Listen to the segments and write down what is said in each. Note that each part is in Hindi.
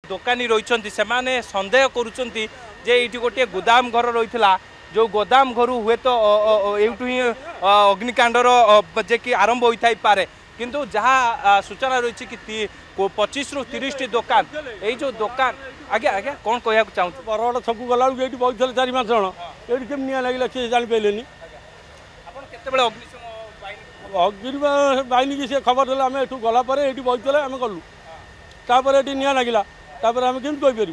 दोकानी रही से सन्देह करुँच जे ये गोटे गोदाम घर रही जो गोदाम घर हुए तो यूँ ही अग्निकांडर जे कि आरंभ होता पारे किंतु जहाँ सूचना रही कि 25 रु 30 दुकान ये जो दुकान आज्ञा आज्ञा कौन कह चाहूँ बरगढ़ छकु गला ये बहुत 4-5 जन ये कम निआ लगे किए जापारे अग्नि बाहिनी की सी खबर देला आम एठू गलापर ये बहुत आम गलु तापर ये निआ लगे आम केमी कहीपर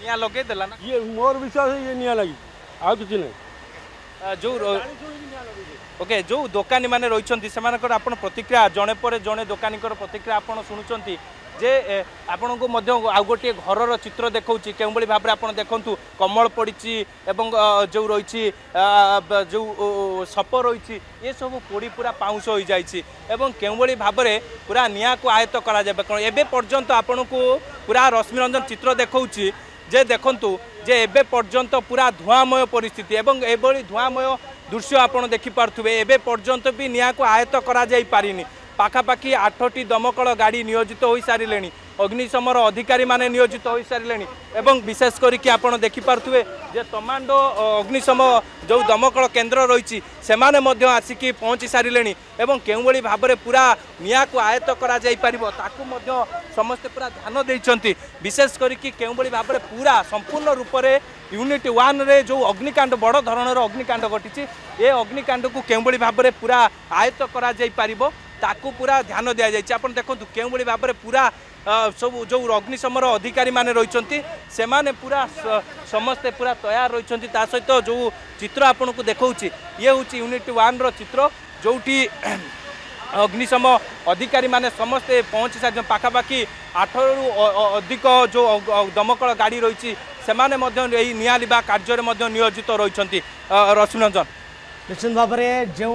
निआ लगे देला ना ये मोर विश्वास ये निआ लगी आ कि ना जो ओके जो दोकानी माने रही से आपण प्रतिक्रिया जड़े पर जड़े दोकानी प्रतिक्रिया आपण शुणुंट जे आपण को आ गोटे घर चित्र देखा के भाव में आप देखु कमल पड़ी जो रही जो सप रही ये सब पोड़ी पूरा पाउंस हो जाए के भाव में पूरा निआ को आयत्त कर पर्यंत आपण को पूरा रश्मिरंजन चित्र देखा जे देखु जे एबे पर्यंत पूरा धुआंमय परिस्थिति एवं एभली धुआंमय दृश्य आपड़ देखिपे एबे पर्यंत भी निआ को आयत्त करा जाई पारिनी पाखापाखि 8टी दमकल गाड़ी नियोजित हो सारे अग्निशमर अधिकारी माने नियोजित हो सारे एवं विशेष करके आपड़ देखिपे जे तमांडो अग्निशम जो दमकल केन्द्र रही से आसिकी पहुँची सारे एवं के भाव में पूरा निआ को आयत्त करा जाई पारिबो ताकू मध्य समस्ते पूरा ध्यान देइछंती विशेष करके के भाव में पूरा संपूर्ण रूप से यूनिट 1 रे जो अग्निकांड बड़ धरणर अग्निकांड घटी ये अग्निकांड को के भाव में पूरा आयत्त करा जाई पारिबो ताकू पूरा ध्यान दि जाए आप देखो के भाव में पूरा सब जो अग्निशमर अधिकारी माने रही से पूरा समस्ते पूरा तैयार रही सहित जो चित्र आपन को देखा ये हूँ यूनिट 1 रो चित्र जोटी अग्निशम अधिकारी माने समस्ते पहुँची सारे पाखापाखि 8 रु अधिक जो दमकल गाड़ी रही से निआ लिबा कार्य नियोजित रही रश्मिरंजन निश्चित भाव में जो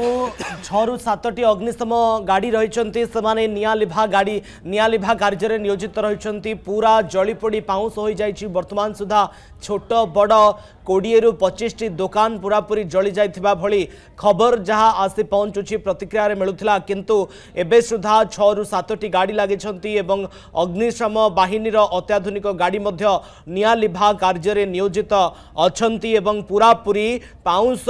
6 रु 7टी अग्निशम गाड़ी रही से निआ लिभा कार्य नियोजित रही पूरा जलीपोड़ी पाउंस हो जाए बर्तमान सुधा छोट बड़ 20 रु 25टी दुकान पूरापूरी जली जाइथिबा भली खबर जहाँ आसी पहुँचुची प्रतिक्रिया मिलूला किंतु एबे सुधा 6 रु 7टी गाड़ी लगी अग्निशम बाहिनीर अत्याधुनिक गाड़ी मध्य निआ लिभा कार्य नियोजित अछंती एवं पूरापूरी पाउंस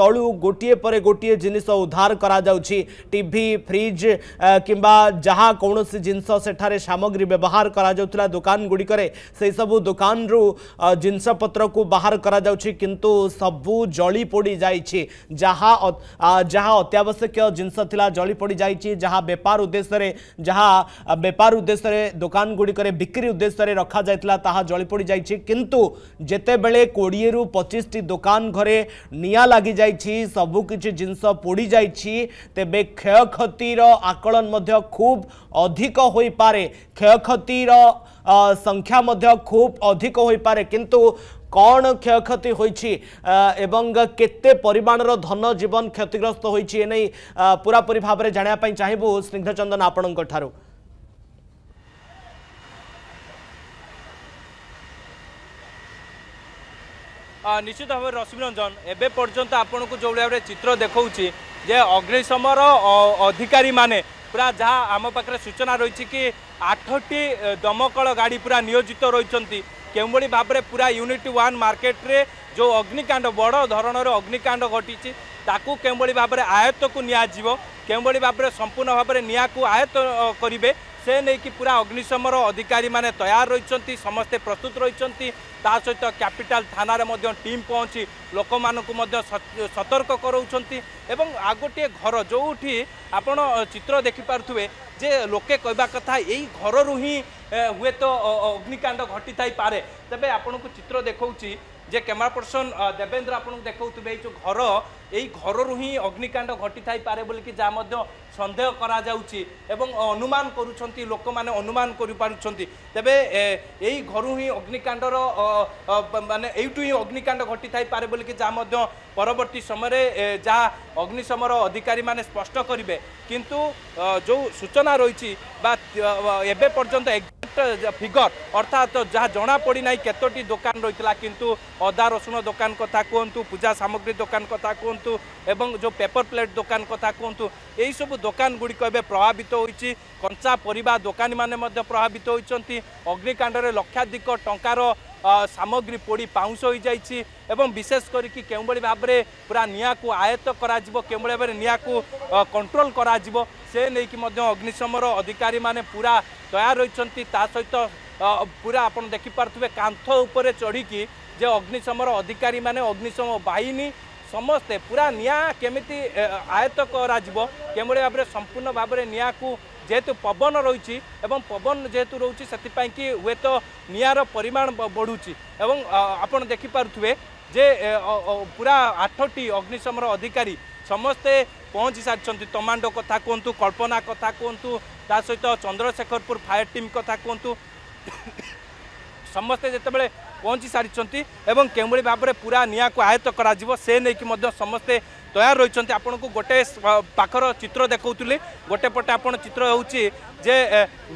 तलू गोटे पर गोटे जिनिस उद्धार करा जाउछि टीवी फ्रिज किंबा जहाँ कौन सी जिनस सेठारे सामग्री व्यवहार करा जाउथला दुकान गुड़िकरे से सबु दुकान रु जिनस पत्र को बाहर करा जाउछि किंतु सबु जली पोड़ी जाइछि जहाँ अत्यावश्यक जिनस थिला जली पोड़ी जाइछि जहाँ व्यापार उद्देश्य रे दुकान गुड़िकरे बिक्री उद्देश्य रे रखा जाइतला ताहा जली पोड़ी जाइछि किंतु जेते बेले 20 रु 25टी दुकान घरे निया लागि जाइछि सबु किछि जिनस पोड़ी जाइछि तेबे क्षयक्षतिर आकलन मध्य खूब अधिक होई पारे क्षयक्षतिर संख्या मध्य खूब अधिक होई पारे किंतु कौन क्षयक्षति होइछि एवं केते परिमाणर धन जीवन क्षतिग्रस्त होइछि एनै पूरापूरी भाव में जानिया पई चाहिबो स्निग्धचंदन आपणक ठारो निश्चित भाव रश्मिरंजन एबे पर्यंत आपन को जो भाव चित्र देखौछि जे अग्निशमर अधिकारी माने पूरा जहाँ आम पाखे सूचना रही कि 8टी दमकल गाड़ी पूरा नियोजित रही के भाव में पूरा यूनिट 1 मार्केट रे जो अग्निकांड बड़ धरणर अग्निकांड घटी ताकू के भाव में आयत्त को नियाजिवो के भाव में संपूर्ण भाव में निया को आयत्त करेंगे से नहीं कि पूरा अग्निशमर अधिकारी माने तैयार रही समस्ते प्रस्तुत रही सहित कैपिटल थाना टीम पहुँची लोक मानू सतर्क कराउछंती एवं आ गोटे घर जो आपण चित्र देखिपारे जे लोके कहवा कथा यही घर रु ही हुए तो अग्निकांड घटी थाई पारे तेबे आपण को चित्र देखौछि जे कैमरा पर्सन देवेंद्र आपको देखा जो घर यही घर रु ही अग्निकांड घटी थाई पारे बोली कि जहाँ सन्देह करा जाउछि एवं अनुमान करुछंती लोक माने अनुमान करि पारुछंती तेबे यही घर ही अग्निकांडर माने एइटु ही अग्निकांड घटी थाई पारे बोली कि जहाँ परवर्ती समय जहाँ अग्निशमर अधिकारी माने स्पष्ट करिवे किंतु जो सूचना रही एबे पर्यंत फिगर अर्थात जहाँ जना पड़ी ना केतोटी दुकान रही किंतु अदा रसुण दुकान कथा कहतु पूजा सामग्री दुकान कथा कहतु एवं जो पेपर प्लेट दुकान कथा कहतु यही सब दुकान गुड़िक ए प्रभावित होती कंचा परिबा दुकानी माने मध्य प्रभावित होती अग्निकांड में लक्षाधिक टंकार सामग्री पोड़ी पाउंस हो जाइए एवं विशेष करके केउंबली भाव में पूरा निया को आयत्त करा जिवो केउंबली भाव निया को कंट्रोल करा जिवो से नहीं कि अग्निशमर अधिकारी माने पूरा तैयार रही सहित पूरा आपन देखि पार्थुबे कांथ उपरे चढ़ी जे अग्निशमर अधिकारी माने अग्निशम बाहिनी समस्ते पूरा निया केमिति आयत्त करा जिवो केउंबली भाव में संपूर्ण भाव में निया को जेहेतु पवन रही पवन जेहेतु रोचे से कि हुए तो नियार परिमाण बढ़ुची एवं आपण देखिपे जे पूरा 8टी अग्निशमन अधिकारी समस्ते पहुँची सारी तमांडो कथा कहतु कल्पना कथा कहतु ता सहित चंद्रशेखरपुर फायर टीम कथा कहतु समस्ते जितेबाला पहुँची सारी एवं केउंबली भाव में पूरा निया को आयत्त करा से नहीं कि समस्ते तैयार रही आपन को गोटे पाखर चित्र देखौतुले गोटे पटे आपन चित्र होउची जे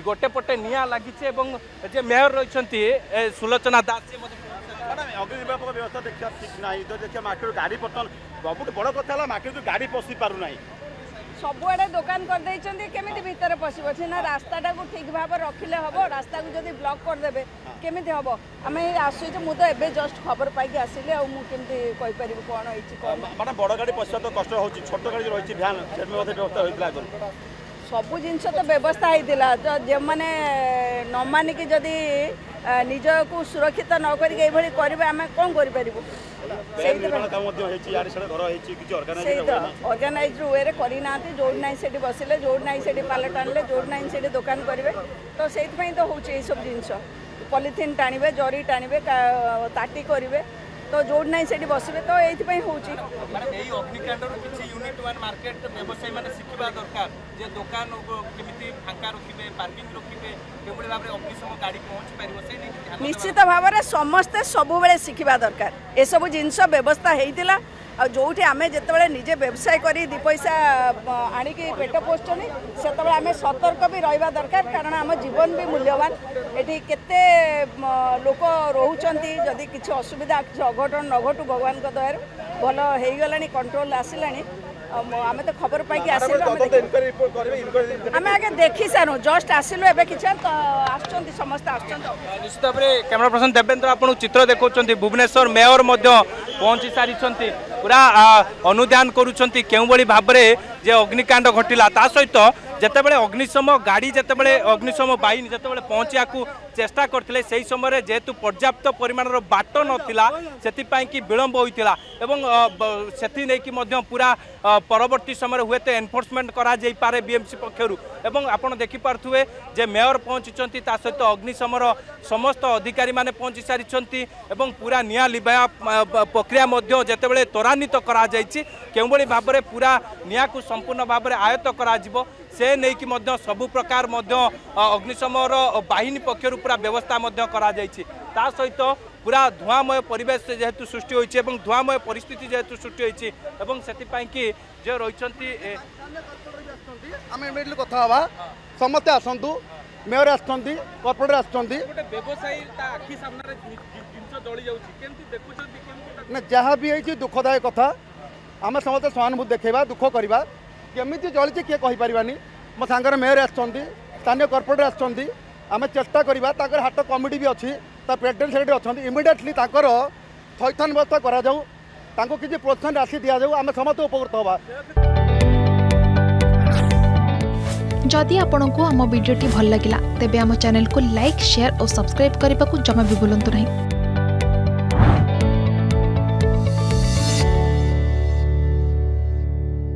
गोटे पटे निया लागी जे मेयर रही सुलोचना दास अग्निनिर्वापक व्यवस्था देखा ठीक ना तो देखिए मार्केट गाड़ी बर्तन बहुत बड़ कथा मार्केट गाड़ी पशि पार ना सबुआड़े दुकान करदे केमी भितर पशब सीना रास्ता को ठीक भाव रखिले हम रास्ता को जब ब्लॉक करदे केमी हम आम आसुचे मुझे एवं जस्ट खबर पाई आसिले मुझे कहीपर कौन मैडम बड़ गाड़ी पशा तो कष्ट हो छोट गाड़ी रही भ्यान से व्यवस्था होता सबू जिनस तो व्यवस्था होता जो मैंने न मानिक जदि निज को सुरक्षित न करें आम कौन करूँ ऑर्गेनाइज वे करना जोड़ ना से बसिले जोड़ ना से पालट आनले जोड़ ना से दुकान करेंगे तो से तो हूँ ये सब जिनस पॉलिथिन टाणिबे जरी टाणिबे ताटी करेंगे तो जोड़ ना से बसबे तो ये हूँ यूनिट वन मार्केट व्यवसायी माने शिखा दरकार जे दुकान केमिति फांका रखिबे पार्किंग रखिबे केबुल भाव में अग्निशम गाड़ी पहुँच पार निश्चित भाव में समस्ते सब शिखा दरकार ये सब जिनस व्यवस्था होता आ जोठी आमे जेतेबेले निजे व्यवसाय करी दी पैसा आनिकी पेट पोषणी से आम सतर्क भी रहा दरकार कारण आम जीवन भी मूल्यवान एटी केते लोक रोचंती जदि किसी असुविधा किसी अघटन न घटू भगवान को दयार भल हो गलानी कंट्रोल आसिलानी आम तो खबर पाई आसिलु आम आगे देखी सारू जस्ट आसिलु एबे किछ आछंती समस्त आछंती निश्चित भाव में कैमरा पर्सन देवेंद्र आपन चित्र देखौछंती भुवनेश्वर मेयर मध्य पहुंची सारी पूरा अनुध्यान करुछंती केउ बळी भाबरे जे अग्निकांड घटिला ता सहित जेतेबेले अग्निशम गाड़ी जेतेबेले अग्निशम बाहिनी जेतेबेले पहुँचा को चेष्टा करथिले सेही समय जेहेतु पर्याप्त परिमाणर बाट नथिला सेतिपाई कि विलंब होइतिला एवं सेति नै कि मध्य पूरा परवर्ती समय हुए तो एनफोर्समेंट करा जाई पारे बीएमसी पक्षरु एवं आपण देखि पारथुवे जे मेयर पहुँचीचंती ता सहित अग्निशमर समस्त अधिकारी माने पहुँची सारिचंती एवं पूरा निया लिबा प्रक्रिया मध्य जेतेबेले त्वरान्वित करा जाईछि केउबळी भाबरे पूरा निया को संपूर्ण भाबरे आयत्त करा जिवो से नहीं कि सबु प्रकार अग्निशमर बाहिनी पक्षर पूरा व्यवस्था करा जाइछि ता सहित पूरा धुआंमय परिवेश जेहेतु सृष्टि होइछि एवं धुआंमय परिस्थिति जेहेतु सृष्टि होइछि एवं सेतिपाई कि जे रहिछंती आमे इमिडिएटली कथा हवा समस्त आसंतु मेयर आछंती कॉर्पोरेटर आछंती गोटे व्यवसायी ता आखि सामने रे जिंस जळी जाउछि केमति देखुछंती केमति ना जहाँ भी है दुखदायक कथा आम समस्त सहानुभूति देखा दुख करवा केमी जली किए कहीपरानी मो सांगर मेयर आछंती स्थानीय कॉर्पोरेटर आछंती आम चेष्टा करवा हाट कमिटी भी अच्छी प्रेसिडेंट सेक्रेटरी अच्छा इमिडिएटली थैथान व्यवस्था करा किसी प्रोत्साहन राशि दि जाऊ आम समस्त उपकृत हवा जदि आपंक आम भिडी भल लगा तेब आम चैनल को लाइक शेयर और सब्सक्राइब करने को जमा भी भूलु नहीं।